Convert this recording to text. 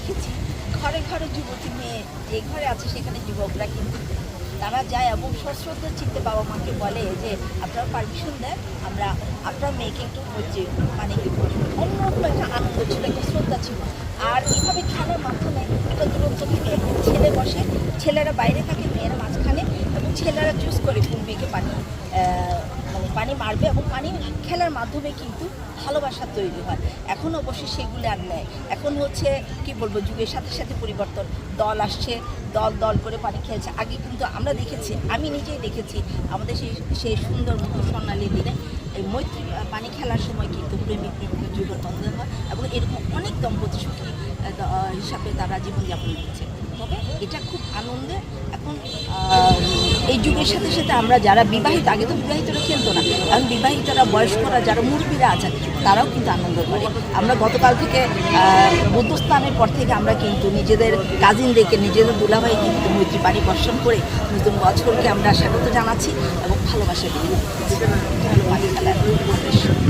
দেখেছি ঘরে ঘরে যুবতী মেয়ে যে ঘরে আছে সেখানে যুবকরা কিন্তু তারা যায় এবং সশ্রদ্ধের চিত্তে বাবা মাকে বলে যে আপনারা পারমিশন দেন, আমরা আপনার মেয়েকে একটু হচ্ছে মানে অন্যরকম একটা আনন্দ ছিল, একটা শ্রদ্ধা ছিল। আর এইভাবে খেলার মাধ্যমে একটা দূরত্ব থেকে ছেলে বসে, ছেলেরা বাইরে থাকে, মেয়েরা মাঝখানে, এবং ছেলেরা চুজ করে কোন মেয়েকে মানে পানি মারবে, এবং পানি খেলার মাধ্যমে কিন্তু ভালোবাসা তৈরি হয়। এখন অবশ্যই সেগুলো আর নেয়। এখন হচ্ছে কি বলবো, যুগের সাথে সাথে পরিবর্তন, দল আসছে, দল দল করে পানি খেলছে। আগে কিন্তু আমরা দেখেছি, আমি নিজেই দেখেছি আমাদের সেই সুন্দর মতো স্বর্ণালী দিনে এই মৈত্রী পানি খেলার সময় কিন্তু প্রেমিক প্রেমিকের যুগের বন্ধন হয়, এবং এরকম অনেক দম্পতি সুখী হিসাবে তারা জীবনযাপন করছে। তবে এটা খুব আনন্দে এখন এই যুগের সাথে সাথে আমরা যারা বিবাহিত, আগে তো বিবাহিতরা খেলতো না, এখন বিবাহিতরা বয়স্করা যারা মুরব্বীরা আছেন তারাও কিন্তু আনন্দ করে। আমরা গতকাল থেকে বুদ্ধস্থানের পর থেকে আমরা কিন্তু নিজেদের কাজিনদেরকে, নিজেদের দুলাভাই কিন্তু মৈত্রী পানি বর্ষণ করে নতুন বছরকে আমরা স্বাগত জানাচ্ছি এবং ভালোবাসা দিয়ে পানি খেলার উদ্দেশ্য।